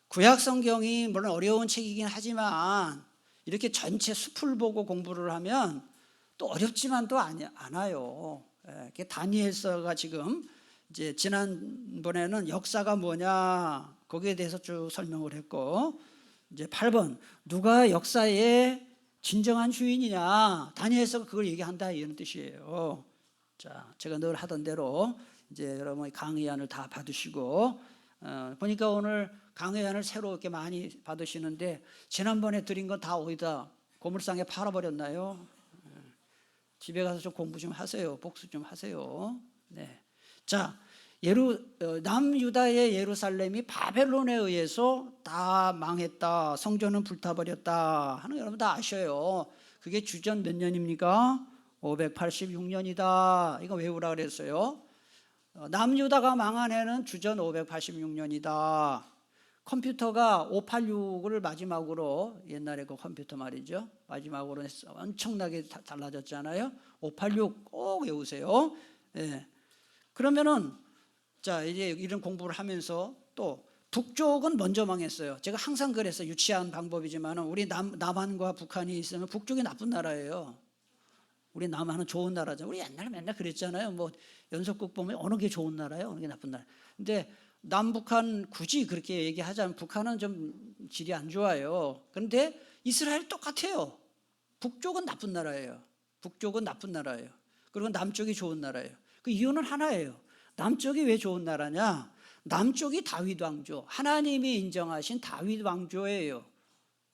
구약 성경이 물론 어려운 책이긴 하지만 이렇게 전체 숲을 보고 공부를 하면 또 어렵지만 또 않아요. 다니엘서가 지금 이제 지난번에는 역사가 뭐냐 거기에 대해서 쭉 설명을 했고, 이제 8번 누가 역사의 진정한 주인이냐, 다니엘서가 그걸 얘기한다 이런 뜻이에요. 자, 제가 늘 하던 대로 이제 여러분 강의안을 다 받으시고, 보니까 오늘 강의안을 새로 이렇게 많이 받으시는데 지난번에 드린 건 다 어디다 고물상에 팔아버렸나요? 집에 가서 좀 공부 좀 하세요. 복수 좀 하세요. 네. 자, 남유다의 예루살렘이 바벨론에 의해서 다 망했다, 성전은 불타버렸다 하는 거 여러분 다 아셔요. 그게 주전 몇 년입니까? 586년이다. 이거 외우라 그랬어요. 남유다가 망한 해는 주전 586년이다. 컴퓨터가 586을 마지막으로, 옛날에 그 컴퓨터 말이죠, 마지막으로 엄청나게 달라졌잖아요. 586 꼭 외우세요. 예. 그러면은 자, 이제 이런 공부를 하면서 또 북쪽은 먼저 망했어요. 제가 항상 그랬어요. 유치한 방법이지만 우리 남한과 북한이 있으면 북쪽이 나쁜 나라예요. 우리 남한은 좋은 나라죠. 우리 옛날에 맨날 그랬잖아요. 뭐 연속극 보면 어느 게 좋은 나라예요, 어느 게 나쁜 나라. 근데 남북한 굳이 그렇게 얘기하자면 북한은 좀 질이 안 좋아요. 그런데 이스라엘 똑같아요. 북쪽은 나쁜 나라예요. 북쪽은 나쁜 나라예요. 그리고 남쪽이 좋은 나라예요. 그 이유는 하나예요. 남쪽이 왜 좋은 나라냐? 남쪽이 다윗 왕조, 하나님이 인정하신 다윗 왕조예요.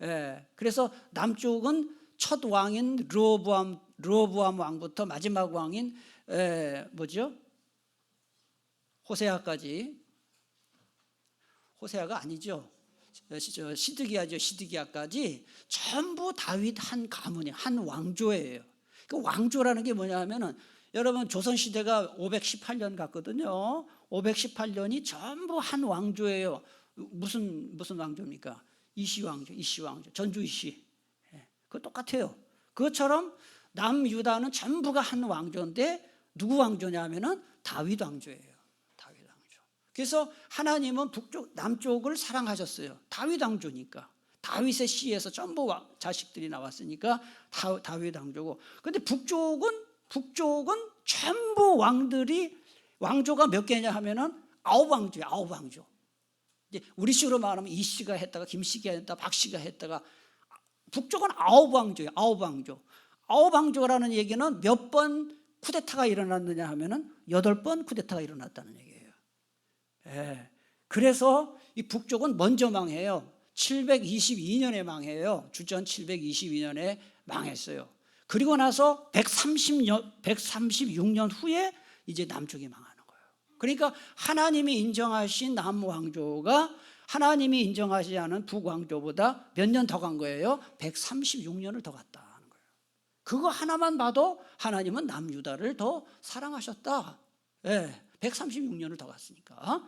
예, 그래서 남쪽은 첫 왕인 르호보암 왕부터 마지막 왕인 뭐죠? 호세아가 아니죠. 시드기야죠. 시드기야까지 전부 다윗 한 가문이 한 왕조예요. 그 왕조라는 게 뭐냐 하면은, 여러분 조선시대가 518년 갔거든요. 518년이 전부 한 왕조예요. 무슨 왕조입니까? 이시왕조, 전주 이시. 그거 똑같아요. 그것처럼 남유다는 전부가 한 왕조인데 누구 왕조냐 하면은 다윗 왕조예요. 다윗 왕조. 그래서 하나님은 남쪽을 사랑하셨어요. 다윗 왕조니까. 다윗의 씨에서 전부 자식들이 나왔으니까 다윗 왕조고. 근데 북쪽은 전부 왕조가 몇 개냐 하면은 9왕조예요. 9왕조. 이제 우리식으로 말하면 이씨가 했다가 김씨가 했다가 박씨가 했다가, 북쪽은 9왕조예요. 9왕조. 9왕조라는 얘기는 몇 번 쿠데타가 일어났느냐 하면은 8번 쿠데타가 일어났다는 얘기예요. 예. 그래서 이 북쪽은 먼저 망해요. 722년에 망해요. 주전 722년에 망했어요. 그리고 나서 136년 후에 이제 남쪽이 망하는 거예요. 그러니까 하나님이 인정하신 남왕조가 하나님이 인정하지 않은 북왕조보다 몇 년 더 간 거예요? 136년을 더 갔다는 거예요. 그거 하나만 봐도 하나님은 남유다를 더 사랑하셨다. 136년을 더 갔으니까.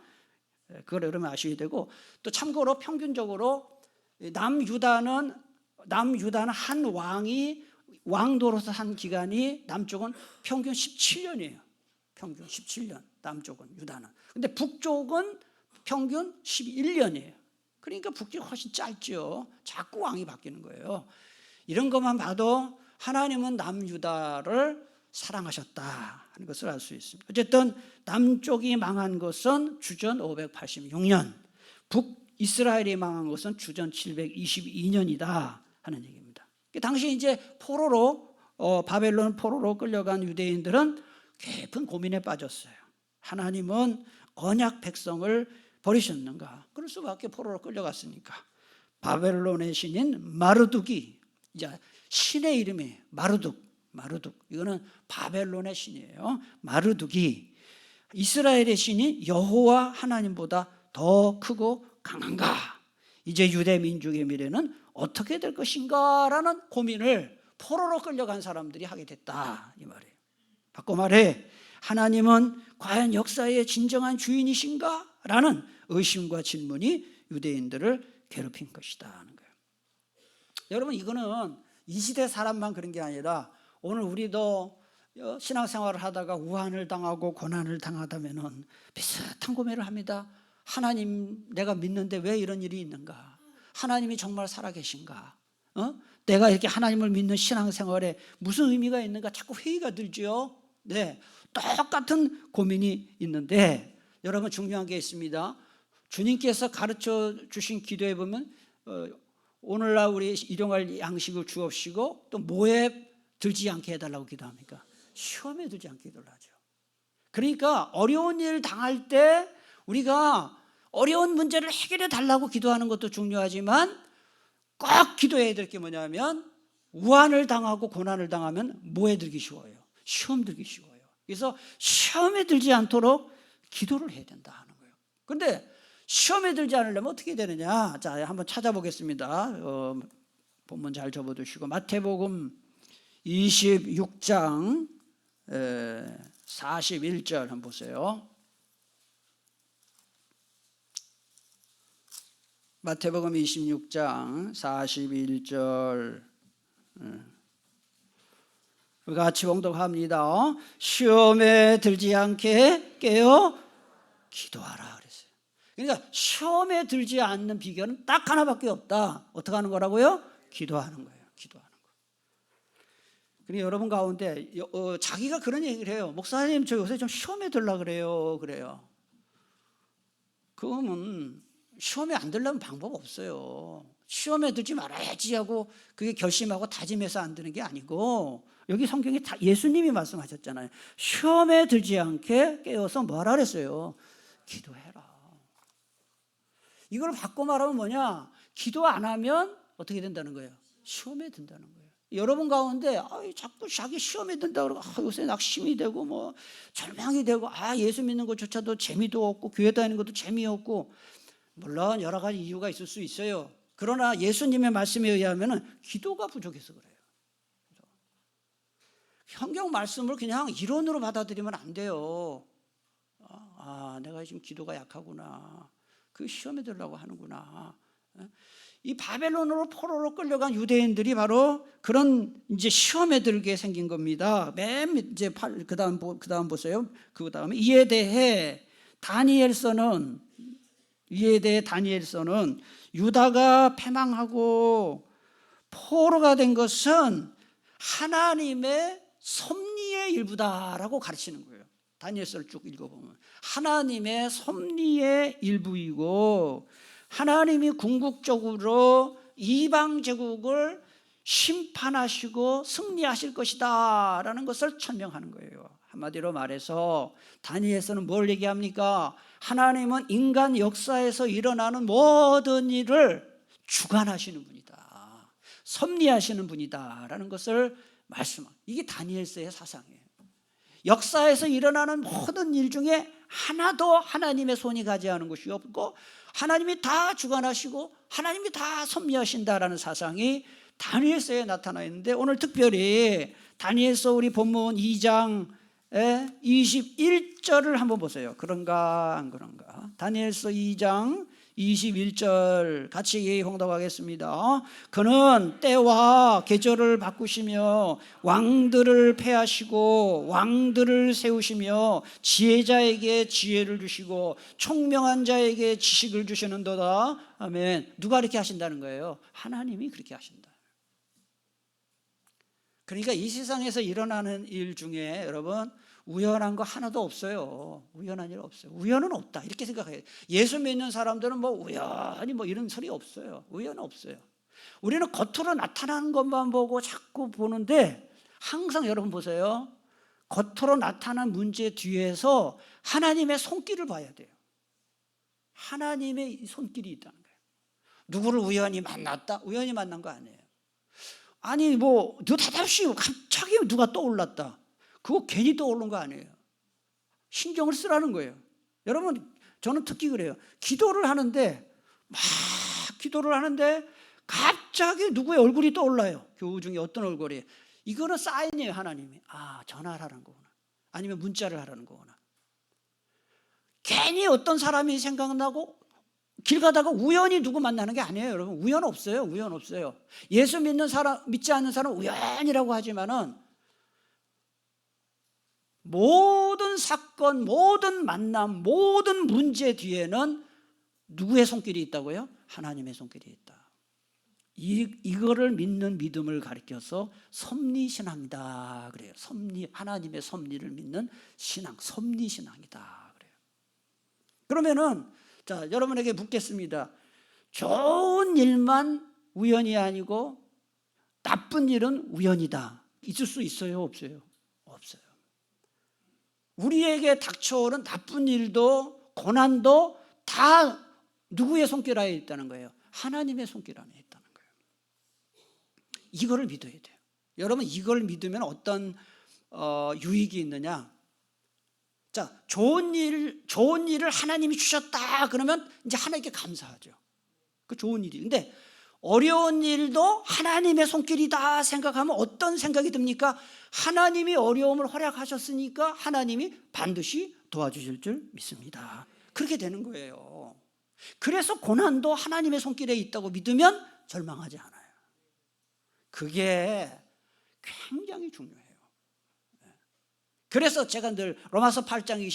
그걸 여러분 아셔야 되고, 또 참고로 평균적으로 남유다는 한 왕이 왕도로서 한 기간이 남쪽은 평균 17년이에요. 평균 17년, 남쪽은, 유다는. 근데 북쪽은 평균 11년이에요. 그러니까 북쪽이 훨씬 짧죠. 자꾸 왕이 바뀌는 거예요. 이런 것만 봐도 하나님은 남유다를 사랑하셨다 하는 것을 알 수 있습니다. 어쨌든 남쪽이 망한 것은 주전 586년, 북이스라엘이 망한 것은 주전 722년이다 하는 얘기입니다. 당시 이제 바벨론 포로로 끌려간 유대인들은 깊은 고민에 빠졌어요. 하나님은 언약 백성을 버리셨는가? 그럴 수밖에, 포로로 끌려갔으니까. 바벨론의 신인 마르둑이, 이제 신의 이름이 마르둑. 이거는 바벨론의 신이에요. 마르둑이 이스라엘의 신이 여호와 하나님보다 더 크고 강한가? 이제 유대 민족의 미래는 어떻게 될 것인가? 라는 고민을 포로로 끌려간 사람들이 하게 됐다, 이 말이에요. 바꿔 말해, 하나님은 과연 역사의 진정한 주인이신가? 라는 의심과 질문이 유대인들을 괴롭힌 것이다 하는 거예요. 여러분, 이거는 이 시대 사람만 그런 게 아니라 오늘 우리도 신앙생활을 하다가 우한을 당하고 고난을 당하다면은 비슷한 고민을 합니다. 하나님, 내가 믿는데 왜 이런 일이 있는가? 하나님이 정말 살아계신가? 내가 이렇게 하나님을 믿는 신앙생활에 무슨 의미가 있는가? 자꾸 회의가 들죠. 네, 똑같은 고민이 있는데 여러분, 중요한 게 있습니다. 주님께서 가르쳐 주신 기도에 보면 오늘날 우리 일용할 양식을 주옵시고 또 뭐에 들지 않게 해달라고 기도합니까? 시험에 들지 않게 기도를 하죠. 그러니까 어려운 일 당할 때 우리가 어려운 문제를 해결해 달라고 기도하는 것도 중요하지만 꼭 기도해야 될 게 뭐냐면 우한을 당하고 고난을 당하면 뭐에 들기 쉬워요? 시험 들기 쉬워요. 그래서 시험에 들지 않도록 기도를 해야 된다 하는 거예요. 그런데 시험에 들지 않으려면 어떻게 되느냐? 자, 한번 찾아보겠습니다. 본문 잘 접어두시고 마태복음 26장 41절 한번 보세요. 마태복음 26장 41절 같이 봉독합니다. 시험에 들지 않게 깨어 기도하라 그랬어요. 그러니까 시험에 들지 않는 비결은 딱 하나밖에 없다. 어떻게 하는 거라고요? 기도하는 거예요. 기도하는 거. 그러니까 여러분 가운데 자기가 그런 얘기를 해요. 목사님, 저 요새 좀 시험에 들라 그래요. 그러면 시험에 안 들려면 방법 없어요. 시험에 들지 말아야지 하고 그게 결심하고 다짐해서 안 드는 게 아니고, 여기 성경에 다 예수님이 말씀하셨잖아요. 시험에 들지 않게 깨어서 뭐하라 그랬어요? 기도해라. 이걸 바꿔 말하면 뭐냐? 기도 안 하면 어떻게 된다는 거예요? 시험에 든다는 거예요. 여러분 가운데 자꾸 자기 시험에 든다 그러고 요새 낙심이 되고 뭐 절망이 되고 예수 믿는 것조차도 재미도 없고 교회 다니는 것도 재미없고, 물론 여러 가지 이유가 있을 수 있어요. 그러나 예수님의 말씀에 의하면 기도가 부족해서 그래요. 성경 말씀을 그냥 이론으로 받아들이면 안 돼요. 내가 지금 기도가 약하구나. 그 시험에 들으려고 하는구나. 이 바벨론으로 포로로 끌려간 유대인들이 바로 그런 이제 시험에 들게 생긴 겁니다. 맨 이제 그다음 보세요. 그 다음에 이에 대해 다니엘서는 유다가 패망하고 포로가 된 것은 하나님의 섭리의 일부다라고 가르치는 거예요. 다니엘서를 쭉 읽어보면 하나님의 섭리의 일부이고, 하나님이 궁극적으로 이방 제국을 심판하시고 승리하실 것이다 라는 것을 천명하는 거예요. 한마디로 말해서 다니엘서는 뭘 얘기합니까? 하나님은 인간 역사에서 일어나는 모든 일을 주관하시는 분이다, 섭리하시는 분이다 라는 것을 말씀합니다. 이게 다니엘서의 사상이에요. 역사에서 일어나는 모든 일 중에 하나도 하나님의 손이 가지 않은 것이 없고, 하나님이 다 주관하시고 하나님이 다 섭리하신다라는 사상이 다니엘서에 나타나 있는데, 오늘 특별히 다니엘서 우리 본문 2장 21절을 한번 보세요. 그런가 안 그런가? 다니엘서 2장 21절 같이 봉독하겠습니다. 그는 때와 계절을 바꾸시며 왕들을 패하시고 왕들을 세우시며 지혜자에게 지혜를 주시고 총명한 자에게 지식을 주시는도다. 아멘. 누가 이렇게 하신다는 거예요? 하나님이 그렇게 하신다. 그러니까 이 세상에서 일어나는 일 중에 여러분 우연한 거 하나도 없어요. 우연한 일 없어요. 우연은 없다 이렇게 생각해요. 예수 믿는 사람들은 뭐 우연히 뭐 이런 소리 없어요. 우연은 없어요. 우리는 겉으로 나타나는 것만 보고 자꾸 보는데, 항상 여러분 보세요. 겉으로 나타난 문제 뒤에서 하나님의 손길을 봐야 돼요. 하나님의 손길이 있다는 거예요. 누구를 우연히 만났다? 우연히 만난 거 아니에요. 아니 뭐 느닷없이 갑자기 누가 떠올랐다. 그거 괜히 떠오른 거 아니에요. 신경을 쓰라는 거예요. 여러분, 저는 특히 그래요. 기도를 하는데 갑자기 누구의 얼굴이 떠올라요. 교우 중에 어떤 얼굴이. 이거는 사인이에요. 하나님이 전화를 하라는 거구나, 아니면 문자를 하라는 거구나. 괜히 어떤 사람이 생각나고 길 가다가 우연히 누구 만나는 게 아니에요. 여러분, 우연 없어요. 우연 없어요. 예수 믿는 사람, 믿지 않는 사람은 우연이라고 하지만은 모든 사건, 모든 만남, 모든 문제 뒤에는 누구의 손길이 있다고요? 하나님의 손길이 있다. 이거를 믿는 믿음을 가리켜서 섭리신앙이다 그래요. 하나님의 섭리를 믿는 신앙, 섭리신앙이다 그래요. 그러면은 자, 여러분에게 묻겠습니다. 좋은 일만 우연이 아니고 나쁜 일은 우연이다. 있을 수 있어요? 없어요? 없어요. 우리에게 닥쳐오는 나쁜 일도 고난도 다 누구의 손길 아래 있다는 거예요? 하나님의 손길 안에 있다는 거예요. 이거를 믿어야 돼요. 여러분, 이걸 믿으면 어떤 유익이 있느냐? 자, 좋은 일을 하나님이 주셨다 그러면 이제 하나님께 감사하죠. 그 좋은 일이. 근데 어려운 일도 하나님의 손길이다 생각하면 어떤 생각이 듭니까? 하나님이 어려움을 허락하셨으니까 하나님이 반드시 도와주실 줄 믿습니다. 그렇게 되는 거예요. 그래서 고난도 하나님의 손길에 있다고 믿으면 절망하지 않아요. 그게 굉장히 중요해요. 그래서 제가 늘 로마서 8장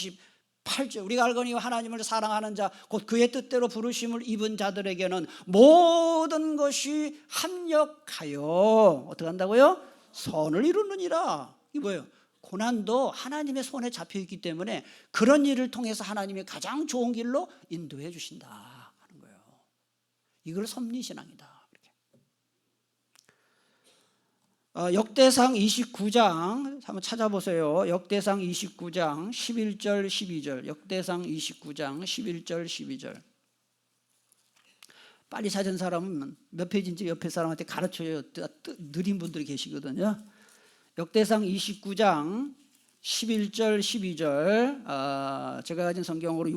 28절 우리가 알거니 하나님을 사랑하는 자 곧 그의 뜻대로 부르심을 입은 자들에게는 모든 것이 합력하여 어떻게 한다고요? 선을 이루느니라. 이게 뭐예요? 고난도 하나님의 손에 잡혀있기 때문에 그런 일을 통해서 하나님이 가장 좋은 길로 인도해 주신다 하는 거예요. 이걸 섭리신앙이다. 역대상 29장 한번 찾아보세요. 역대상 29장 11절 12절. 역대상 29장 11절 12절. 빨리 찾은 사람은 몇 페이지인지 옆에 사람한테 가르쳐요. 느린 분들이 계시거든요. 역대상 29장 11절 12절. 제가 가진 성경으로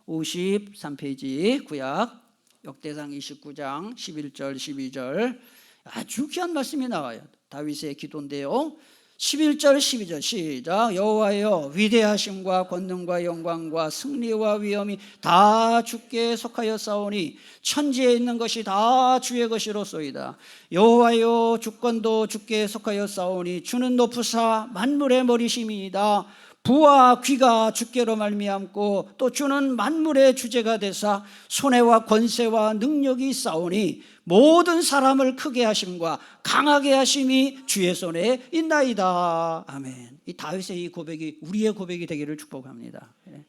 653페이지 구약 역대상 29장 11절 12절. 아주 귀한 말씀이 나와요. 다윗의 기도인데요. 11절 12절 시작. 여호와여 위대하심과 권능과 영광과 승리와 위엄이 다 주께 속하여 싸우니 천지에 있는 것이 다 주의 것이로소이다. 여호와여 주권도 주께 속하여 싸우니 주는 높으사 만물의 머리심이이다. 부와 귀가 주께로 말미암고 또 주는 만물의 주제가 되사 손해와 권세와 능력이 싸우니 모든 사람을 크게 하심과 강하게 하심이 주의 손에 있나이다. 아멘. 이 다윗의 이 고백이 우리의 고백이 되기를 축복합니다. 한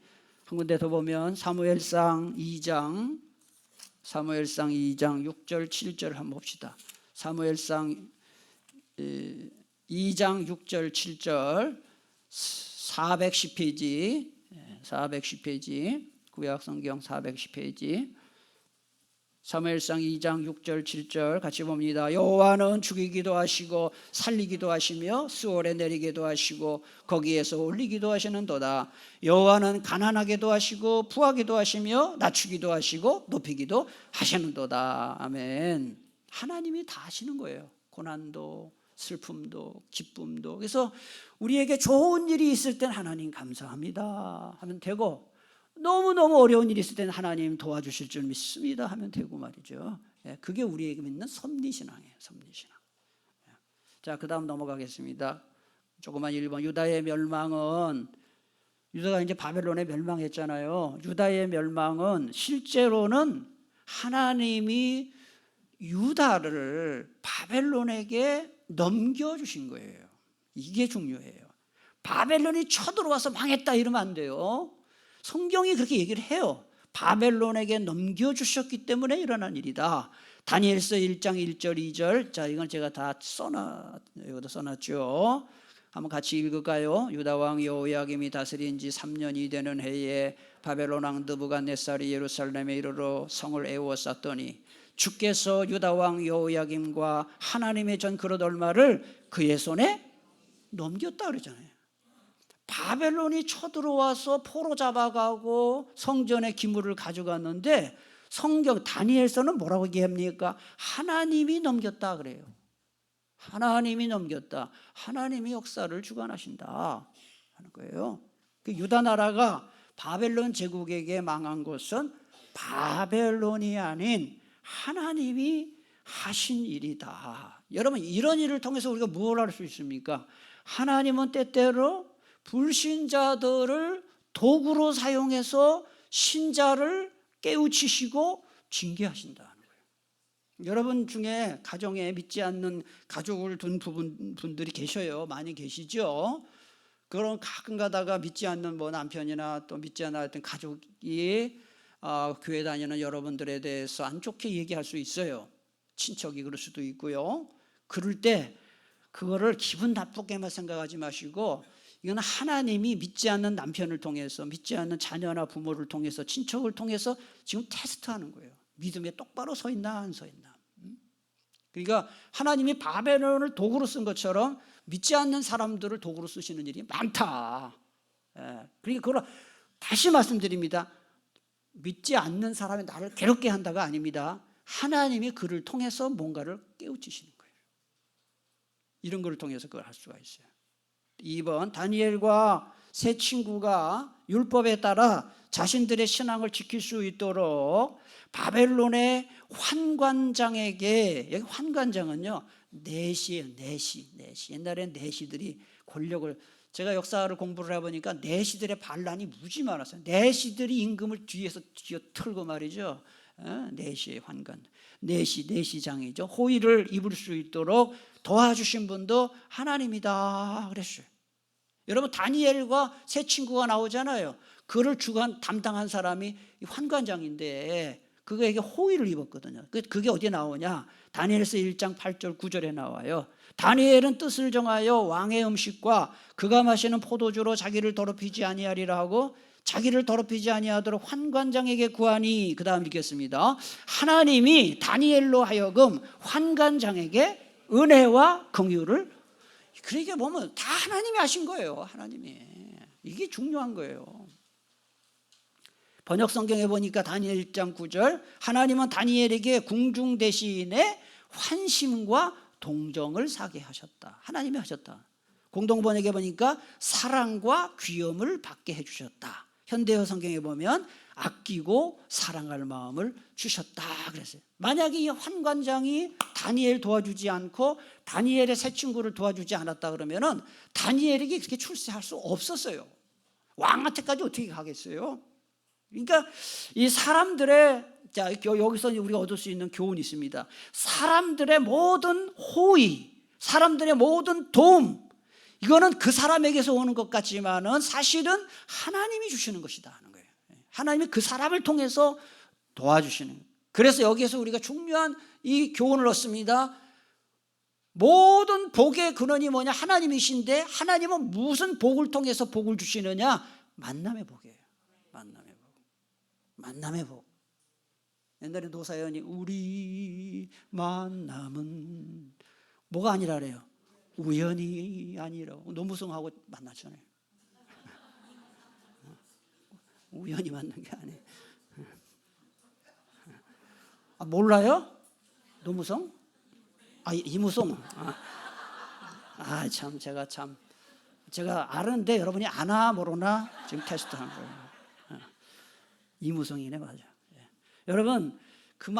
군데 더 보면 사무엘상 2장 6절 7절 한번 봅시다. 사무엘상 2장 6절 7절 410페이지 구약성경 410페이지 사무엘상 2장 6절 7절 같이 봅니다. 여호와는 죽이기도 하시고 살리기도 하시며 수월에 내리기도 하시고 거기에서 올리기도 하시는도다. 여호와는 가난하게도 하시고 부하기도 하시며 낮추기도 하시고 높이기도 하시는도다. 아멘. 하나님이 다 하시는 거예요. 고난도 슬픔도 기쁨도. 그래서 우리에게 좋은 일이 있을 땐 하나님 감사합니다 하면 되고, 너무너무 어려운 일이 있을 때는 하나님 도와주실 줄 믿습니다 하면 되고 말이죠. 그게 우리에게 믿는 섭리신앙이에요. 섭리신앙. 자, 그 다음 넘어가겠습니다. 조그만 1번. 유다의 멸망은, 유다가 이제 바벨론에 멸망했잖아요. 유다의 멸망은 실제로는 하나님이 유다를 바벨론에게 넘겨주신 거예요. 이게 중요해요. 바벨론이 쳐들어와서 망했다 이러면 안 돼요. 성경이 그렇게 얘기를 해요. 바벨론에게 넘겨주셨기 때문에 일어난 일이다. 다니엘서 1장 1절 2절. 자, 이건 제가 다 여기다 써놨죠. 한번 같이 읽을까요? 유다왕 여호야김이 다스린 지 3년이 되는 해에 바벨론 왕 느부갓네살이 예루살렘에 이르러 성을 에워쌌더니 주께서 유다왕 여호야김과 하나님의 전 그릇 얼마를 그의 손에 넘겼다 그러잖아요. 바벨론이 쳐들어와서 포로 잡아가고 성전의 기물을 가져갔는데 성경 다니엘서는 뭐라고 얘기합니까? 하나님이 넘겼다 그래요. 하나님이 넘겼다. 하나님이 역사를 주관하신다 하는 거예요. 그 유다 나라가 바벨론 제국에게 망한 것은 바벨론이 아닌 하나님이 하신 일이다. 여러분, 이런 일을 통해서 우리가 뭘 할 수 있습니까? 하나님은 때때로 불신자들을 도구로 사용해서 신자를 깨우치시고 징계하신다는 거예요. 여러분 중에 가정에 믿지 않는 가족을 둔 분들이 계셔요. 많이 계시죠. 그런 가끔 가다가 믿지 않는 뭐 남편이나 또 믿지 않아 했던 가족이 교회 다니는 여러분들에 대해서 안 좋게 얘기할 수 있어요. 친척이 그럴 수도 있고요. 그럴 때 그거를 기분 나쁘게만 생각하지 마시고, 이건 하나님이 믿지 않는 남편을 통해서, 믿지 않는 자녀나 부모를 통해서, 친척을 통해서 지금 테스트하는 거예요. 믿음에 똑바로 서 있나 안 서 있나. 그러니까 하나님이 바벨론을 도구로 쓴 것처럼 믿지 않는 사람들을 도구로 쓰시는 일이 많다. 그러니까 그걸 다시 말씀드립니다. 믿지 않는 사람이 나를 괴롭게 한다가 아닙니다. 하나님이 그를 통해서 뭔가를 깨우치시는 거예요. 이런 것을 통해서 그걸 할 수가 있어요. 2번, 다니엘과 세 친구가 율법에 따라 자신들의 신앙을 지킬 수 있도록 바벨론의 환관장에게, 여기 환관장은요 내시예요. 내시. 옛날에 내시들이 권력을, 제가 역사를 공부를 해보니까 내시들의 반란이 무지 많았어요. 내시들이 임금을 뒤에서 틀고 말이죠. 내시의 환관, 내시장이죠. 호의를 입을 수 있도록 도와주신 분도 하나님이다 그랬어요. 여러분, 다니엘과 세 친구가 나오잖아요. 그를 담당한 사람이 환관장인데 그에게 호의를 입었거든요. 그게 어디에 나오냐? 다니엘서 1장 8절 9절에 나와요. 다니엘은 뜻을 정하여 왕의 음식과 그가 마시는 포도주로 자기를 더럽히지 아니하리라 하고 자기를 더럽히지 아니하도록 환관장에게 구하니, 그 다음 읽겠습니다. 하나님이 다니엘로 하여금 환관장에게 은혜와 긍휼을, 그러니까 보면 다 하나님이 하신 거예요. 하나님이. 이게 중요한 거예요. 번역 성경에 보니까 다니엘 1장 9절, 하나님은 다니엘에게 궁중 대신에 환심과 동정을 사게 하셨다. 하나님이 하셨다. 공동 번역에 보니까 사랑과 귀염을 받게 해주셨다. 현대어 성경에 보면 아끼고 사랑할 마음을 주셨다 그랬어요. 만약에 이 환관장이 다니엘 도와주지 않고 다니엘의 세 친구를 도와주지 않았다 그러면은 다니엘에게 그렇게 출세할 수 없었어요. 왕한테까지 어떻게 가겠어요? 그러니까 이 사람들의, 자, 여기서 우리가 얻을 수 있는 교훈이 있습니다. 사람들의 모든 호의, 사람들의 모든 도움, 이거는 그 사람에게서 오는 것 같지만은 사실은 하나님이 주시는 것이다 하는 거예요. 하나님이 그 사람을 통해서 도와주시는 거예요. 그래서 여기에서 우리가 중요한 이 교훈을 얻습니다. 모든 복의 근원이 뭐냐? 하나님이신데 하나님은 무슨 복을 통해서 복을 주시느냐? 만남의 복이에요. 만남의 복. 옛날에 노사연이 우리 만남은 뭐가 아니라 그래요? 우연이 아니라. 노무성하고 만났잖아요. 우연히 만난 게 아니에요. 몰라요? 노무성? 이무송. 참 제가 아는데 여러분이 아나 모르나 지금 테스트하는 거예요. 이무성이네, 맞아. 여러분, 그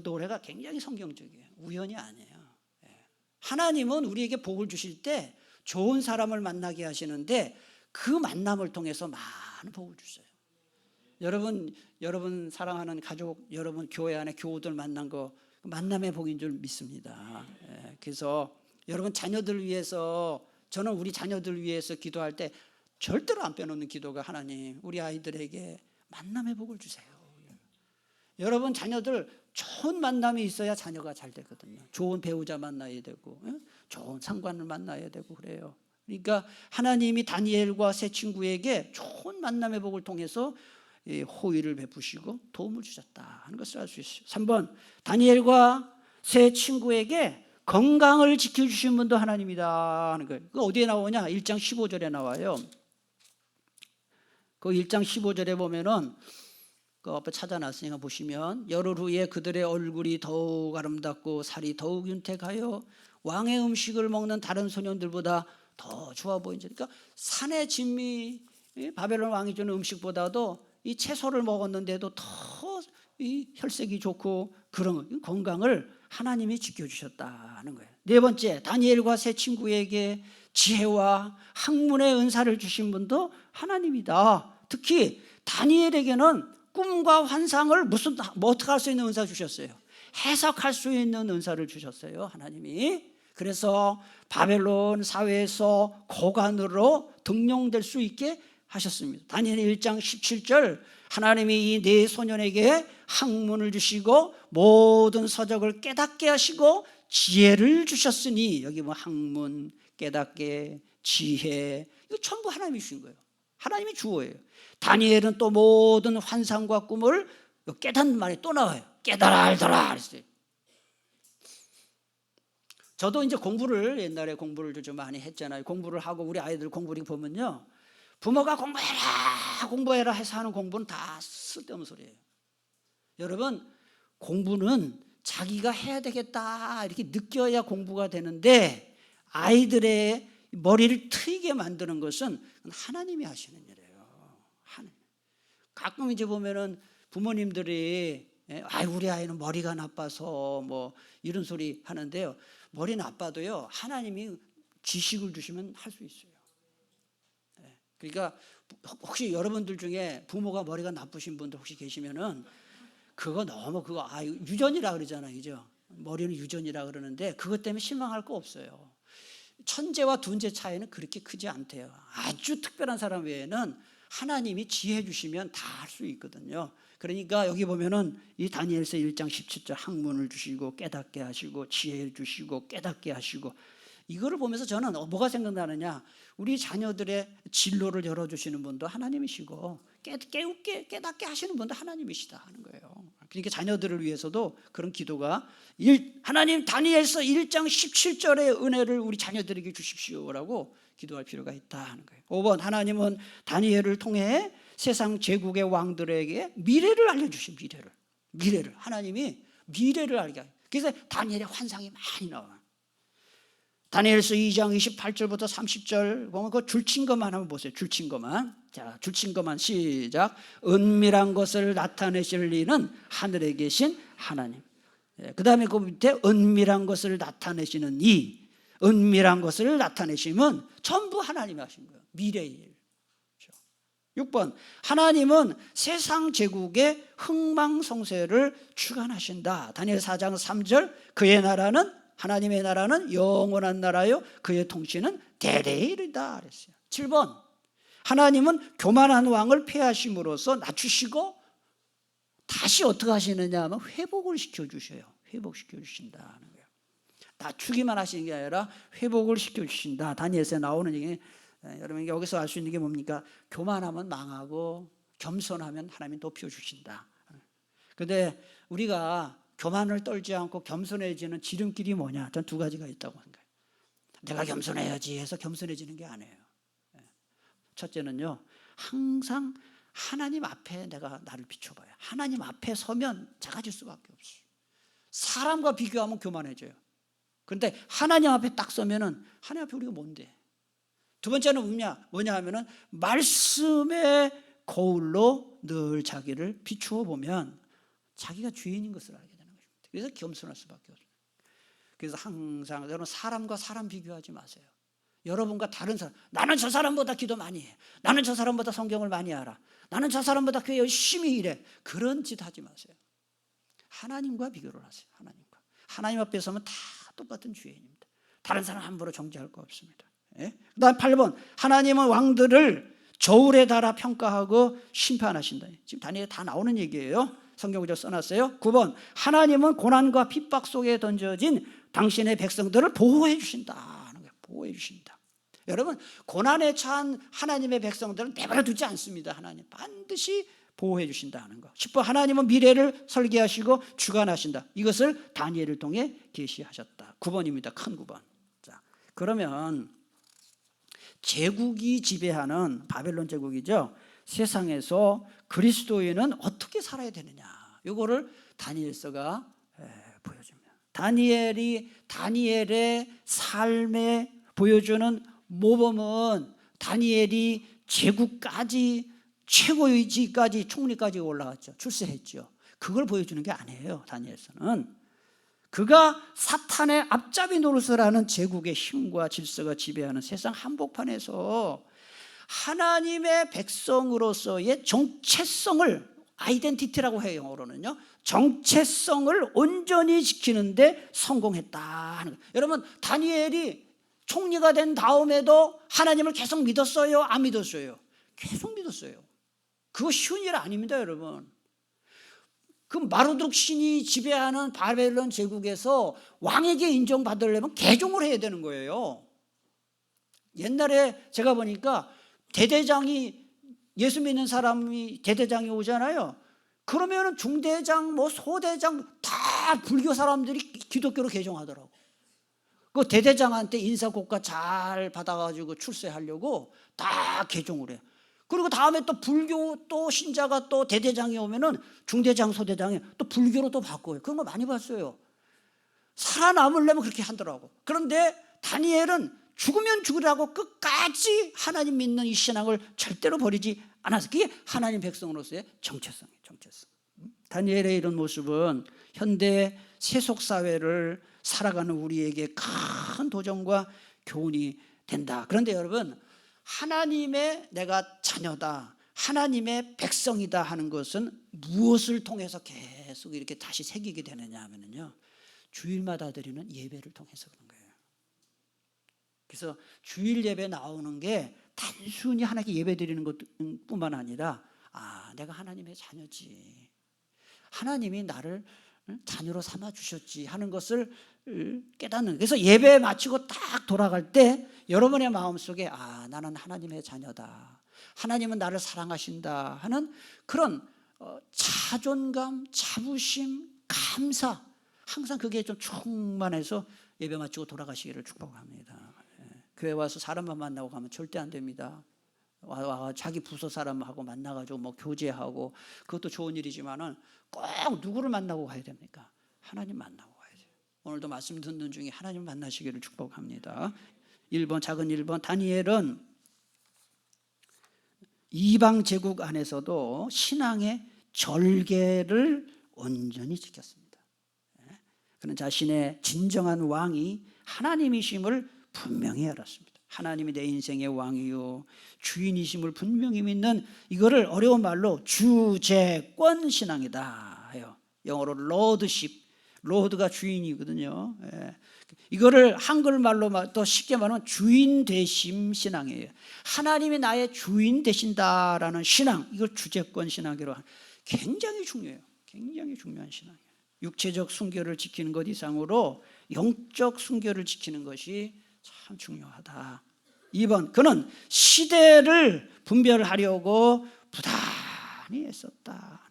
노래가 굉장히 성경적이에요. 우연이 아니에요. 하나님은 우리에게 복을 주실 때 좋은 사람을 만나게 하시는데 그 만남을 통해서 많은 복을 주셔요. 여러분 사랑하는 가족, 여러분 교회 안에 교우들 만난 거 만남의 복인 줄 믿습니다. 그래서 여러분 자녀들 위해서, 저는 우리 자녀들 위해서 기도할 때 절대로 안 빼놓는 기도가, 하나님 우리 아이들에게 만남의 복을 주세요. 여러분 자녀들 좋은 만남이 있어야 자녀가 잘 되거든요. 좋은 배우자 만나야 되고 좋은 상관을 만나야 되고 그래요. 그러니까 하나님이 다니엘과 세 친구에게 좋은 만남의 복을 통해서 호의를 베푸시고 도움을 주셨다 하는 것을 알 수 있어요. 3번, 다니엘과 세 친구에게 건강을 지켜주신 분도 하나님이다 하는 거예요. 그거 어디에 나오냐? 1장 15절에 나와요. 그 1장 15절에 보면은 그 앞에 찾아놨으니까 보시면, 열흘 후에 그들의 얼굴이 더욱 아름답고 살이 더욱 윤택하여 왕의 음식을 먹는 다른 소년들보다 더 좋아 보인다. 그러니까 산의 진미, 바벨론 왕이 주는 음식보다도 이 채소를 먹었는데도 더 이 혈색이 좋고 그런 건강을 하나님이 지켜주셨다는 거예요. 네 번째, 다니엘과 세 친구에게 지혜와 학문의 은사를 주신 분도 하나님이다. 특히 다니엘에게는 꿈과 환상을 어떻게 할 수 있는 은사 주셨어요? 해석할 수 있는 은사를 주셨어요, 하나님이. 그래서 바벨론 사회에서 고관으로 등용될 수 있게 하셨습니다. 다니엘 1장 17절, 하나님이 이 네 소년에게 학문을 주시고 모든 서적을 깨닫게 하시고 지혜를 주셨으니, 여기 뭐 학문, 깨닫게, 지혜, 이거 전부 하나님이 주신 거예요. 하나님이 주어예요. 다니엘은 또 모든 환상과 꿈을 깨닫는 말이 또 나와요. 깨달아 알더라 그랬어요. 저도 이제 옛날에 공부를 좀 많이 했잖아요. 공부를 하고 우리 아이들 공부를 보면요, 부모가 공부해라 해서 하는 공부는 다 쓸데없는 소리예요. 여러분, 공부는 자기가 해야 되겠다 이렇게 느껴야 공부가 되는데, 아이들의 머리를 트이게 만드는 것은 하나님이 하시는 일이에요. 가끔 이제 보면은 부모님들이 우리 아이는 머리가 나빠서 뭐 이런 소리 하는데요, 머리 나빠도요, 하나님이 지식을 주시면 할 수 있어요. 그러니까 혹시 여러분들 중에 부모가 머리가 나쁘신 분들 혹시 계시면은 그거 유전이라 그러잖아요, 그죠? 머리는 유전이라 그러는데 그것 때문에 실망할 거 없어요. 천재와 둔재 차이는 그렇게 크지 않대요. 아주 특별한 사람 외에는 하나님이 지혜 주시면 다 할 수 있거든요. 그러니까 여기 보면은 이 다니엘서 1장 17절 학문을 주시고 깨닫게 하시고 지혜를 주시고 깨닫게 하시고, 이거를 보면서 저는 뭐가 생각나느냐, 우리 자녀들의 진로를 열어주시는 분도 하나님이시고 깨닫게 하시는 분도 하나님이시다 하는 거예요. 그러니까 자녀들을 위해서도 그런 기도가, 하나님 다니엘서 1장 17절의 은혜를 우리 자녀들에게 주십시오라고 기도할 필요가 있다 하는 거예요. 5번, 하나님은 다니엘을 통해 세상 제국의 왕들에게 미래를 알려주신 미래를 하나님이 미래를 알게 해요. 그래서 다니엘의 환상이 많이 나와요. 다니엘서 2장 28절부터 30절 보면 그 줄친 것만 한번 보세요. 줄친 것만 시작. 은밀한 것을 나타내실 이는 하늘에 계신 하나님. 그 다음에 그 밑에 은밀한 것을 나타내시는 은밀한 것을 나타내시면 전부 하나님이 하신 거예요. 미래의 일. 6번, 하나님은 세상 제국의 흥망성쇠를 주관하신다. 다니엘 4장 3절, 하나님의 나라는 영원한 나라요 그의 통치는 대대에 이르다 그랬어요. 7번, 하나님은 교만한 왕을 폐하심으로써 낮추시고 다시 어떻게 하시느냐 하면 회복을 시켜주셔요. 회복시켜 주신다는 거예요. 낮추기만 하시는 게 아니라 회복을 시켜주신다. 다니엘서에 나오는 얘기, 여러분 여기서 알 수 있는 게 뭡니까? 교만하면 망하고 겸손하면 하나님이 높여주신다. 그런데 우리가 교만을 떨지 않고 겸손해지는 지름길이 뭐냐? 전 두 가지가 있다고 생각해요. 내가 겸손해야지 해서 겸손해지는 게 아니에요. 첫째는요, 항상 하나님 앞에 내가 나를 비춰봐요. 하나님 앞에 서면 작아질 수밖에 없어요. 사람과 비교하면 교만해져요. 그런데 하나님 앞에 딱 서면은, 하나님 앞에 우리가 뭔데? 두 번째는 뭐냐 하면은 말씀의 거울로 늘 자기를 비추어 보면 자기가 주인인 것을 알게 되는 것입니다. 그래서 겸손할 수밖에 없어요. 그래서 항상 여러분, 사람과 사람 비교하지 마세요. 여러분과 다른 사람, 나는 저 사람보다 기도 많이 해, 나는 저 사람보다 성경을 많이 알아, 나는 저 사람보다 교회 열심히 일해, 그런 짓 하지 마세요. 하나님과 비교를 하세요. 하나님 앞에 서면 다 똑같은 주인입니다. 다른 사람 함부로 정죄할 거 없습니다. 그 다음 8번, 하나님은 왕들을 저울에 달아 평가하고 심판하신다. 지금 다니엘에 다 나오는 얘기예요. 성경구절 써놨어요. 9번, 하나님은 고난과 핍박 속에 던져진 당신의 백성들을 보호해 주신다. 보호해 주신다. 여러분, 고난에 처한 하나님의 백성들은 내버려 두지 않습니다. 하나님 반드시 보호해 주신다는 거. 10번, 하나님은 미래를 설계하시고 주관하신다. 이것을 다니엘을 통해 계시하셨다. 9번입니다. 큰 9번. 자, 그러면 제국이 지배하는 바벨론 제국이죠. 세상에서 그리스도인은 어떻게 살아야 되느냐, 이거를 다니엘서가 보여줍니다. 다니엘의 삶에 보여주는 모범은 다니엘이 제국까지, 최고위직까지, 총리까지 올라갔죠. 출세했죠. 그걸 보여주는 게 아니에요. 다니엘서는 그가 사탄의 앞잡이 노릇을 하는 제국의 힘과 질서가 지배하는 세상 한복판에서 하나님의 백성으로서의 정체성을, 아이덴티티라고 해요, 영어로는요. 정체성을 온전히 지키는데 성공했다 하는 거예요. 여러분, 다니엘이 총리가 된 다음에도 하나님을 계속 믿었어요? 안 믿었어요? 계속 믿었어요. 그거 쉬운 일 아닙니다, 여러분. 그 마르둑 신이 지배하는 바벨론 제국에서 왕에게 인정받으려면 개종을 해야 되는 거예요. 옛날에 제가 보니까 대대장이, 예수 믿는 사람이 대대장이 오잖아요. 그러면은 중대장, 뭐 소대장 다 불교 사람들이 기독교로 개종하더라고. 그 대대장한테 인사고과 잘 받아가지고 출세하려고 다 개종을 해요. 그리고 다음에 또 불교 또 신자가 또 대대장이 오면은 중대장, 소대장이 또 불교로 또 바꿔요. 그런 거 많이 봤어요. 살아남으려면 그렇게 하더라고. 그런데 다니엘은 죽으면 죽으라고 끝까지 하나님 믿는 이 신앙을 절대로 버리지 않았어요. 그게 하나님 백성으로서의 정체성이에요. 정체성. 다니엘의 이런 모습은 현대 세속사회를 살아가는 우리에게 큰 도전과 교훈이 된다. 그런데 여러분, 하나님의 내가 자녀다, 하나님의 백성이다 하는 것은 무엇을 통해서 계속 이렇게 다시 새기게 되느냐 하면요, 주일마다 드리는 예배를 통해서 그런 거예요. 그래서 주일 예배 나오는 게 단순히 하나님께 예배 드리는 것뿐만 아니라, 아, 내가 하나님의 자녀지, 하나님이 나를 자녀로 삼아 주셨지 하는 것을 깨닫는. 그래서 예배 마치고 딱 돌아갈 때 여러분의 마음속에, 아, 나는 하나님의 자녀다, 하나님은 나를 사랑하신다 하는 그런 자존감, 자부심, 감사, 항상 그게 좀 충만해서 예배 마치고 돌아가시기를 축복합니다. 교회 와서 사람만 만나고 가면 절대 안 됩니다. 자기 부서 사람하고 만나가지고 뭐 교제하고, 그것도 좋은 일이지만은 꼭 누구를 만나고 가야 됩니까? 하나님 만나고 가야죠. 오늘도 말씀 듣는 중에 하나님 만나시기를 축복합니다. 1번, 작은 1번, 다니엘은 이방 제국 안에서도 신앙의 절개를 온전히 지켰습니다. 그는 자신의 진정한 왕이 하나님이심을 분명히 알았습니다. 하나님이 내 인생의 왕이요 주인이심을 분명히 믿는, 이거를 어려운 말로 주재권 신앙이다 해요. 영어로 로드십, 로드가 주인이거든요. 이거를 한글말로 또 쉽게 말하면 주인 되심 신앙이에요. 하나님이 나의 주인 되신다라는 신앙, 이걸 주재권 신앙이라고 하는, 굉장히 중요해요. 굉장히 중요한 신앙이에요. 육체적 순결을 지키는 것 이상으로 영적 순결을 지키는 것이 참 중요하다. 2번, 그는 시대를 분별하려고 부단히 애썼다.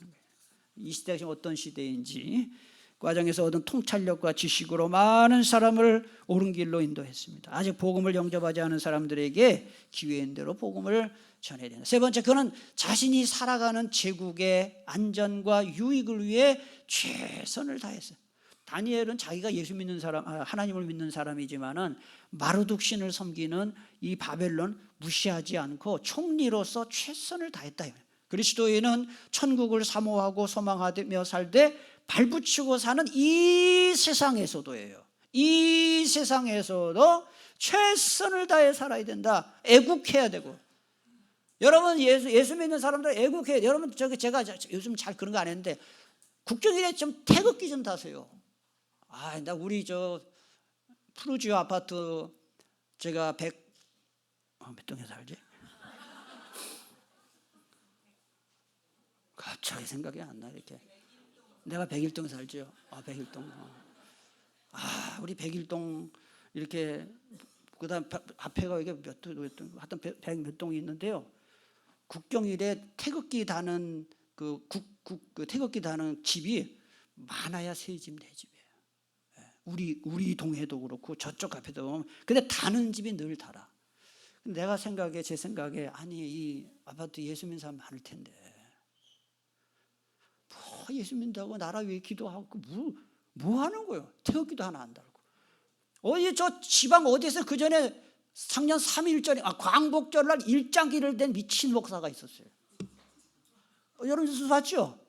이 시대가 지금 어떤 시대인지 과정에서 얻은 통찰력과 지식으로 많은 사람을 옳은 길로 인도했습니다. 아직 복음을 영접하지 않은 사람들에게 기회인 대로 복음을 전해야 된다. 세 번째, 그는 자신이 살아가는 제국의 안전과 유익을 위해 최선을 다했어요. 다니엘은 자기가 예수 믿는 사람, 하나님을 믿는 사람이지만은 마르둑 신을 섬기는 이 바벨론 무시하지 않고 총리로서 최선을 다했다. 그리스도인은 천국을 사모하고 소망하며 살되 발붙이고 사는 이 세상에서도예요. 이 세상에서도 최선을 다해 살아야 된다. 애국해야 되고. 여러분, 예수 믿는 사람들 애국해야 돼요. 여러분, 제가 요즘 잘 그런 거 안 했는데 국경일에 좀 태극기 좀 다세요. 아, 나 우리 푸르지오 아파트 제가 몇 동에 살지? 갑자기 생각이 안 나. 이렇게 내가 101동에 살죠. 101동. 우리 101동 이렇게, 그다음 앞에가 이게 몇 동, 하여튼 100몇 동이 있는데요. 국경일에 태극기 다는 그 태극기 다는 집이 많아야 3집, 4집이에요. 우리 동해도 그렇고 저쪽 앞에도. 근데 다는 집이 늘 달아. 내가 제 생각에 아니, 이 아파트 예수 믿는 사람 많을 텐데 뭐 예수 믿는다고 나라 위해 기도하고 뭐 하는 거예요? 태극기도 하나 안 달고. 어디 저 지방 어디에서 그 전에 작년 3.1절에 광복절날 일장기를 댄 미친 목사가 있었어요. 여러분 뉴스 봤죠?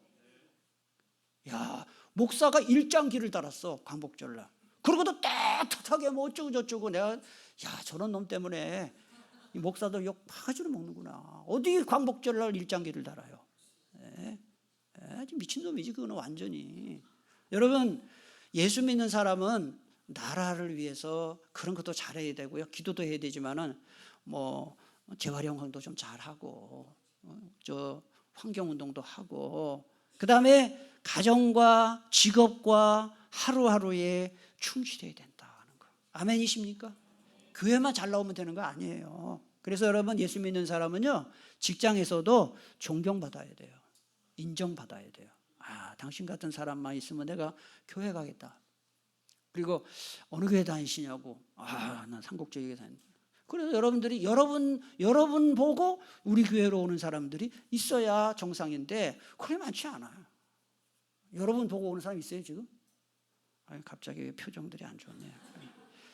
야, 목사가 일장기를 달았어, 광복절날. 그러고도 떳떳하게 뭐 어쩌고 저쩌고. 내가 야, 저런 놈 때문에 이 목사들 욕 바가지로 먹는구나. 어디 광복절날 일장기를 달아요. 미친놈이지 그거는 완전히. 여러분, 예수 믿는 사람은 나라를 위해서 그런 것도 잘해야 되고요, 기도도 해야 되지만은 뭐 재활용도 좀 잘하고 저 환경운동도 하고, 그 다음에 가정과 직업과 하루하루에 충실해야 된다는 거. 아멘이십니까? 교회만 잘 나오면 되는 거 아니에요. 그래서 여러분, 예수 믿는 사람은요, 직장에서도 존경받아야 돼요. 인정받아야 돼요. 아, 당신 같은 사람만 있으면 내가 교회 가겠다. 그리고 어느 교회 다니시냐고. 아, 난 삼국제교회 다닌다. 그래서 여러분들이 여러분 보고 우리 교회로 오는 사람들이 있어야 정상인데 그게 많지 않아요. 여러분 보고 오는 사람 있어요 지금? 아니, 갑자기 표정들이 안 좋네요.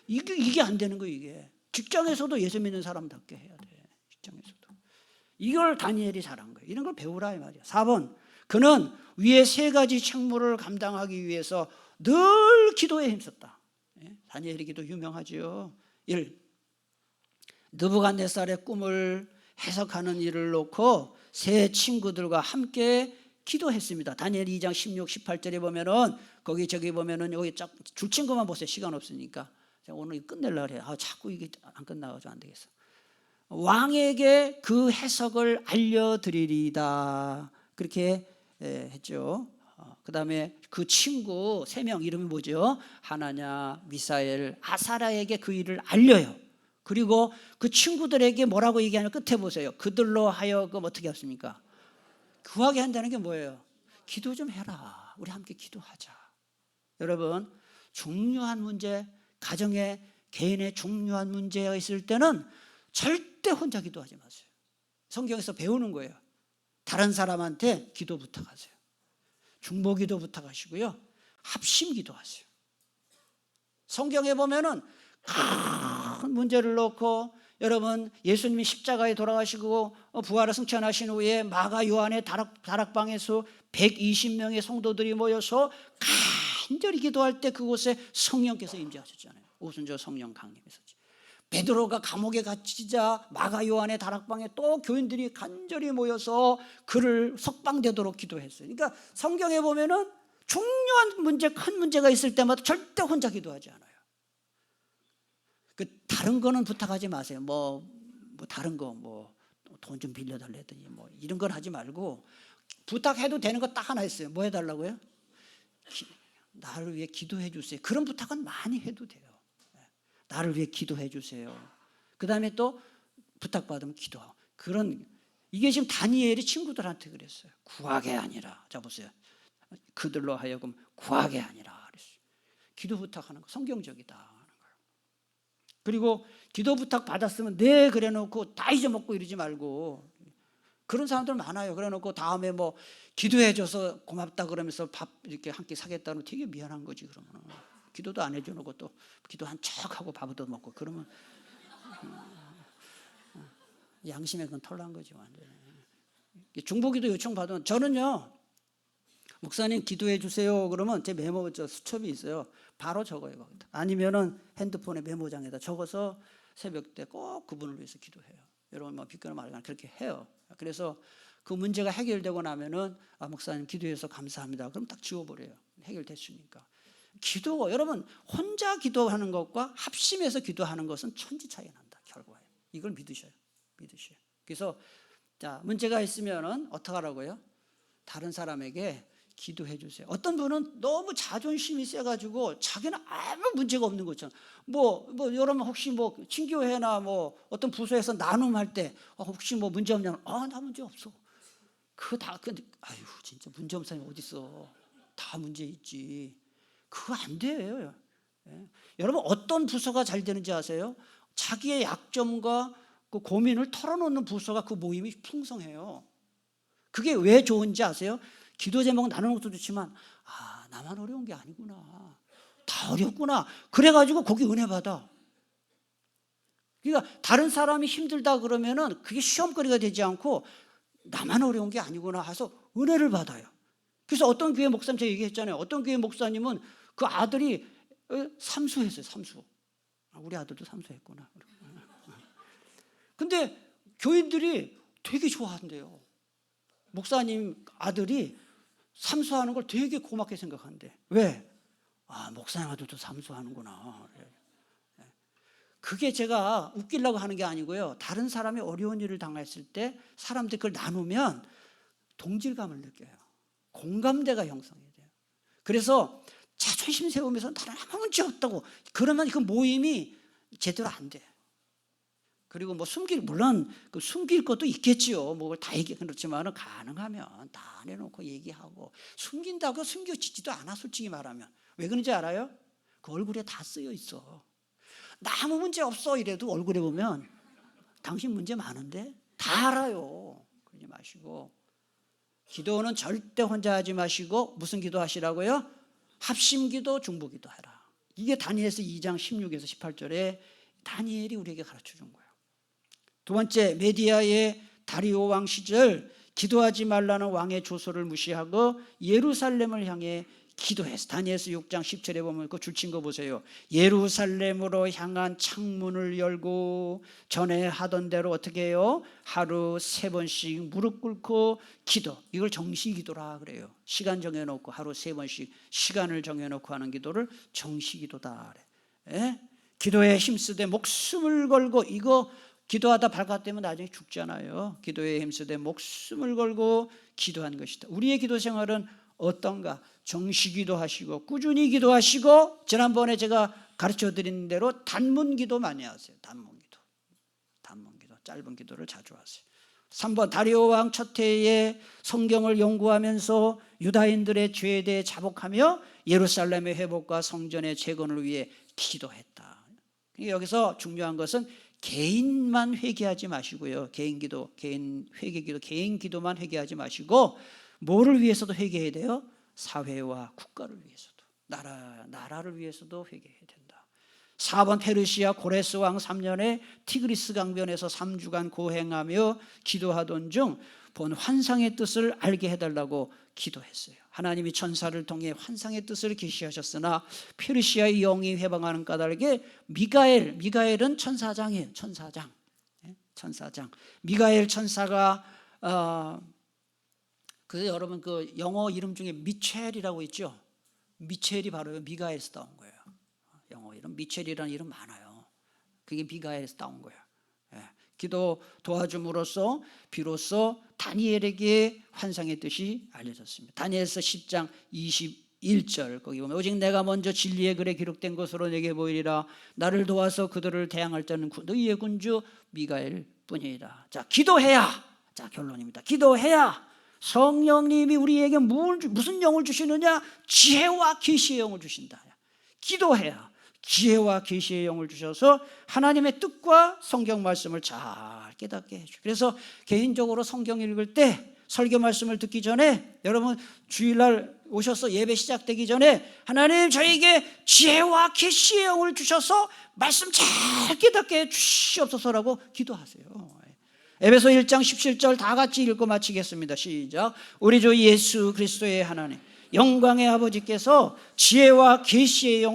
이게 안 되는 거예요. 이게 직장에서도 예수 믿는 사람답게 해야 돼. 직장에서도. 이걸 다니엘이 잘한 거예요. 이런 걸 배우라 이 말이야. 4번, 그는 위에 세 가지 책무를 감당하기 위해서 늘 기도에 힘썼다. 다니엘의 기도 유명하죠. 1. 느부갓네살의 꿈을 해석하는 일을 놓고 세 친구들과 함께 기도했습니다. 다니엘 2장 16, 18절에 보면은 저기 보면은 여기 쫙 줄친 것만 보세요. 시간 없으니까. 제가 오늘 끝내려고 해요. 자꾸 이게 안 끝나가지고 안 되겠어. 왕에게 그 해석을 알려드리리다. 그렇게 했죠. 그 다음에 그 친구 3명 이름이 뭐죠? 하나냐, 미사엘, 아사라에게 그 일을 알려요. 그리고 그 친구들에게 뭐라고 얘기하냐 끝에 보세요. 그들로 하여금 어떻게 했습니까? 구하게 한다는 게 뭐예요? 기도 좀 해라. 우리 함께 기도하자. 여러분, 중요한 문제, 가정에 개인의 중요한 문제가 있을 때는 절대 혼자 기도하지 마세요. 성경에서 배우는 거예요. 다른 사람한테 기도 부탁하세요. 중보기도 부탁하시고요, 합심 기도하세요. 성경에 보면은 큰 문제를 놓고, 여러분, 예수님이 십자가에 돌아가시고 부활을 승천하신 후에 마가 요한의 다락방에서 120명의 성도들이 모여서 간절히 기도할 때 그곳에 성령께서 임재하셨잖아요. 오순절 성령 강림했었지. 베드로가 감옥에 갇히자 마가 요한의 다락방에 또 교인들이 간절히 모여서 그를 석방되도록 기도했어요. 그러니까 성경에 보면은 중요한 문제, 큰 문제가 있을 때마다 절대 혼자 기도하지 않아요. 다른 거는 부탁하지 마세요. 뭐 다른 거 돈 좀 빌려달라더니 이런 건 하지 말고, 부탁해도 되는 거 딱 하나 있어요. 뭐 해달라고요? 나를 위해 기도해 주세요. 그런 부탁은 많이 해도 돼요. 나를 위해 기도해 주세요. 그 다음에 또 부탁받으면 기도하고. 이게 지금 다니엘이 친구들한테 그랬어요. 구하게 아니라. 자 보세요. 그들로 하여금 구하게 아니라 그랬어요. 기도 부탁하는 거 성경적이다. 그리고 기도 부탁 받았으면 네 그래 놓고 다 잊어먹고 이러지 말고. 그런 사람들 많아요. 그래 놓고 다음에 기도해 줘서 고맙다 그러면서 밥 이렇게 한 끼 사겠다는 되게 미안한 거지. 그러면 기도도 안 해줘 놓고 또 기도 한 척하고 밥도 먹고 그러면 양심에 그건 털난 거지 완전히. 중보기도 요청 받으면, 저는요, 목사님 기도해 주세요 그러면 제 메모 수첩이 있어요. 바로 적어요. 거기다. 아니면은 핸드폰에 메모장에다 적어서 새벽 때 꼭 그분을 위해서 기도해요. 여러분 비껴나 말거나 그렇게 해요. 그래서 그 문제가 해결되고 나면은 목사님 기도해서 감사합니다. 그럼 딱 지워버려요. 해결됐으니까. 여러분 혼자 기도하는 것과 합심해서 기도하는 것은 천지 차이가 난다. 결과에. 이걸 믿으셔요. 그래서 자, 문제가 있으면은 어떻게 하라고요? 다른 사람에게 기도해 주세요. 어떤 분은 너무 자존심이 세가지고 자기는 아무 문제가 없는 것처럼 여러분 혹시 친교회나 어떤 부서에서 나눔할 때 혹시 문제 없냐면 나 문제 없어. 근데 진짜 문제 없는 사람이 어디 있어? 다 문제 있지. 그거 안 돼요. 여러분 어떤 부서가 잘 되는지 아세요? 자기의 약점과 그 고민을 털어놓는 부서가 그 모임이 풍성해요. 그게 왜 좋은지 아세요? 기도 제목 나누는 것도 좋지만 나만 어려운 게 아니구나. 다 어렵구나. 그래가지고 거기 은혜 받아. 그러니까 다른 사람이 힘들다 그러면은 그게 시험거리가 되지 않고 나만 어려운 게 아니구나 해서 은혜를 받아요. 그래서 어떤 교회 목사님 제가 얘기했잖아요. 어떤 교회 목사님은 그 아들이 삼수했어요. 삼수. 우리 아들도 삼수했구나. 근데 교인들이 되게 좋아한대요. 목사님 아들이 삼수하는 걸 되게 고맙게 생각한대. 왜? 목사님 아들도 삼수하는구나. 그게 제가 웃기려고 하는 게 아니고요. 다른 사람이 어려운 일을 당했을 때 사람들이 그걸 나누면 동질감을 느껴요. 공감대가 형성이 돼요. 그래서 자존심 세우면서 나는 아무 문제 없다고 그러면 그 모임이 제대로 안 돼. 그리고 뭐 물론 숨길 것도 있겠지요. 뭐 다 얘기 그렇지만 가능하면 다 내놓고 얘기하고 숨긴다고 숨겨지지도 않아. 솔직히 말하면 왜 그런지 알아요? 그 얼굴에 다 쓰여 있어. 나 아무 문제 없어 이래도 얼굴에 보면 당신 문제 많은데 다 알아요. 그러지 마시고 기도는 절대 혼자 하지 마시고 무슨 기도 하시라고요? 합심기도 중보기도 해라. 이게 다니엘서 2장 16에서 18절에 다니엘이 우리에게 가르쳐 준 거예요. 두 번째, 메디아의 다리오 왕 시절 기도하지 말라는 왕의 조서를 무시하고 예루살렘을 향해 기도했어. 다니엘서 6장 10절에 보면 그 줄친 거 보세요. 예루살렘으로 향한 창문을 열고 전에 하던 대로 어떻게 해요? 하루 3번씩 무릎 꿇고 기도. 이걸 정시 기도라 그래요. 시간 정해놓고 하루 3번씩 시간을 정해놓고 하는 기도를 정시 기도다 그래. 예? 기도에 힘쓰되 목숨을 걸고 이거 기도하다 발각되면 나중에 죽잖아요. 기도에 힘쓰되 목숨을 걸고 기도한 것이다. 우리의 기도 생활은 어떤가? 정시기도 하시고 꾸준히 기도하시고 지난번에 제가 가르쳐드린 대로 단문기도 많이 하세요. 단문기도 짧은 기도를 자주 하세요. 3번, 다리오 왕 첫 해에 성경을 연구하면서 유다인들의 죄에 대해 자복하며 예루살렘의 회복과 성전의 재건을 위해 기도했다. 여기서 중요한 것은 개인만 회개하지 마시고요. 개인 회개기도 개인 기도만 회개하지 마시고 뭐를 위해서도 회개해야 돼요? 사회와 국가를 위해서도 나라를 위해서도 회개해야 된다. 4번, 페르시아 고레스 왕 3년에 티그리스 강변에서 3주간 고행하며 기도하던 중 본 환상의 뜻을 알게 해달라고 기도했어요. 하나님이 천사를 통해 환상의 뜻을 계시하셨으나 페르시아의 영이 해방하는 까닭에 미가엘은 천사장이에요. 천사장. 미가엘 천사가 그래서 여러분 그 영어 이름 중에 미첼이라고 있죠. 미첼이 바로 미가엘에서 따온 거예요. 영어 이름 미첼이라는 이름 많아요. 그게 미가엘에서 따온 거예요. 기도 도와줌으로써 비로소 다니엘에게 환상의 뜻이 알려졌습니다. 다니엘서 10장 21절 거기 보면 오직 내가 먼저 진리의 글에 기록된 것으로 내게 보이리라. 나를 도와서 그들을 대항할 자는 너희의 군주 미가엘 뿐이라. 자, 기도해야. 자, 결론입니다. 기도해야 성령님이 우리에게 무슨 영을 주시느냐? 지혜와 계시의 영을 주신다. 기도해야 지혜와 계시의 영을 주셔서 하나님의 뜻과 성경 말씀을 잘 깨닫게 해주죠. 그래서 개인적으로 성경 읽을 때 설교 말씀을 듣기 전에 여러분 주일날 오셔서 예배 시작되기 전에 하나님 저에게 지혜와 계시의 영을 주셔서 말씀 잘 깨닫게 해 주시옵소서라고 기도하세요. 에베소 1장 17절 다 같이 읽고 마치겠습니다. 시작. 우리 주 예수 그리스도의 하나님 영광의 아버지께서 지혜와 계시의 영을